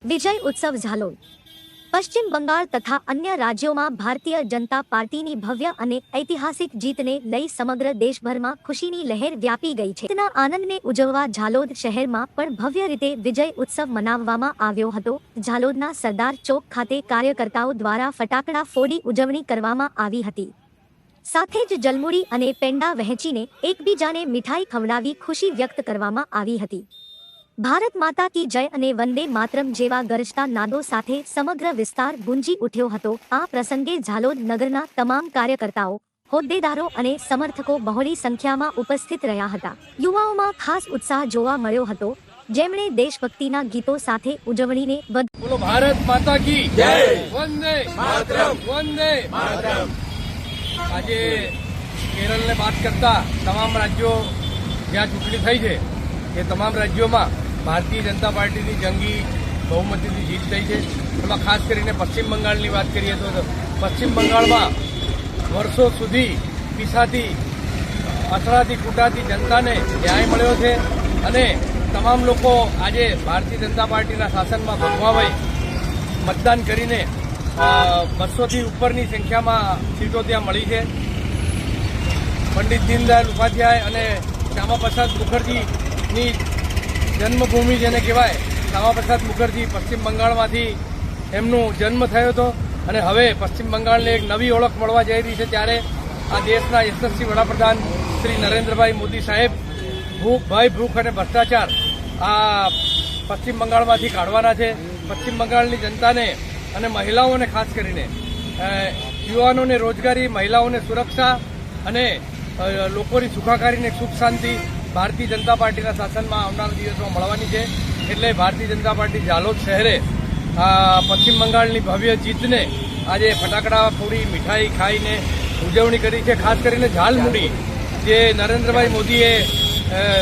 વિજય ઉત્સવ ઝાલોદ પશ્ચિમ બંગાળ તથા અન્ય રાજ્યોમાં ભારતીય જનતા પાર્ટીની ભવ્ય અને ઐતિહાસિક જીતને લઈ સમગ્ર દેશભરમાં ખુશીની લહેર વ્યાપી ગઈ છે। તેના આનંદને ઉજવવા ઝાલોદ શહેરમાં પણ ભવ્ય રીતે વિજય ઉત્સવ મનાવવામાં આવ્યો હતો। ઝાલોદના સરદાર ચોક ખાતે કાર્યકર્તાઓ દ્વારા ફટાકડા ફોડી ઉજવણી કરવામાં આવી હતી। સાથે જ જલમૂડી અને પેંડા વહેંચીને એકબીજાને મીઠાઈ ખવડાવી ખુશી વ્યક્ત કરવામાં આવી હતી। ભારત માતા કી જય અને વંદે માતરમ જેવા ગરજતા નાદો સાથે સમગ્ર વિસ્તાર ગુંજી ઉઠ્યો હતો। આ પ્રસંગે ઝાલોદ નગરના તમામ કાર્યકર્તાઓ, હોદ્દેદારો અને સમર્થકો બહોળી સંખ્યામાં ઉપસ્થિત રહ્યા હતા। યુવાઓમાં ખાસ ઉત્સાહ જોવા મળ્યો હતો, જેમણે દેશભક્તિના ગીતો સાથે ઉજવણીને બોલો ભારત માતા કી જય, વંદે માતરમ, વંદે માતરમ। આજે કેરળને બાદ કરતા તમામ રાજ્યો જ્યાં ચૂંટણી થઈ છે એ તમામ રાજ્યોમાં ભારતીય જનતા પાર્ટીની જંગી બહુમતીથી જીત થઈ છે। એમાં ખાસ કરીને પશ્ચિમ બંગાળની વાત કરીએ તો પશ્ચિમ બંગાળમાં વર્ષો સુધી પીસાતી, અથડાતી કૂટાતી જનતાને ન્યાય મળ્યો છે અને તમામ લોકો આજે ભારતીય જનતા પાર્ટીના શાસનમાં ભગવાભાઈ મતદાન કરીને 200થી ઉપરની સંખ્યામાં સીટો ત્યાં મળી છે। પંડિત દીનદયાળ ઉપાધ્યાય અને શ્યામાપ્રસાદ મુખર્જીની જન્મભૂમિ જેને કહેવાય, શ્યામાપ્રસાદ મુખર્જી પશ્ચિમ બંગાળમાંથી એમનો જન્મ થયો હતો અને હવે પશ્ચિમ બંગાળને એક નવી ઓળખ મળવા જઈ રહી છે। ત્યારે આ દેશના યશસ્વી વડાપ્રધાન શ્રી નરેન્દ્રભાઈ મોદી સાહેબ ભૂખ અને ભ્રષ્ટાચાર આ પશ્ચિમ બંગાળમાંથી કાઢવાના છે। પશ્ચિમ બંગાળની જનતાને અને મહિલાઓને ખાસ કરીને યુવાનોને રોજગારી, મહિલાઓને સુરક્ષા અને લોકોની સુખાકારીને સુખ શાંતિ ભારતીય જનતા પાર્ટીના શાસનમાં આવનારા દિવસમાં મળવાની છે। એટલે ભારતીય જનતા પાર્ટી ઝાલોદ શહેરે પશ્ચિમ બંગાળની ભવ્ય જીતને આજે ફટાકડા ફોડી મીઠાઈ ખાઈને ઉજવણી કરી છે। ખાસ કરીને ઝાલમુડી જે નરેન્દ્રભાઈ મોદીએ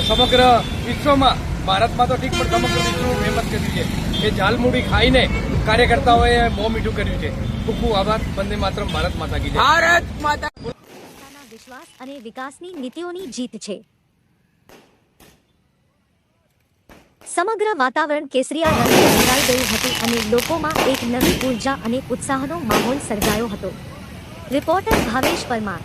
સમગ્ર વિશ્વમાં, ભારતમાં તો ઠીક પણ સમગ્ર વિશ્વમાં ફેમસ કરી છે, એ ઝાલમુડી ખાઈને કાર્યકર્તાઓએ મોં મીઠું કર્યું છે। ખૂબ ખૂબ આભાર। વંદે માતરમ, ભારત માતા કી જય। ભારત માતા વિશ્વાસ અને વિકાસની નીતિઓની જીત છે। સમગ્ર વાતાવરણ કેસરિયા રંગે ભરાઈ ગયું હતું અને લોકોમાં એક નવી ઉર્જા અને ઉત્સાહનો માહોલ સર્જાયો હતો। રિપોર્ટર ભાવેશ પરમાર।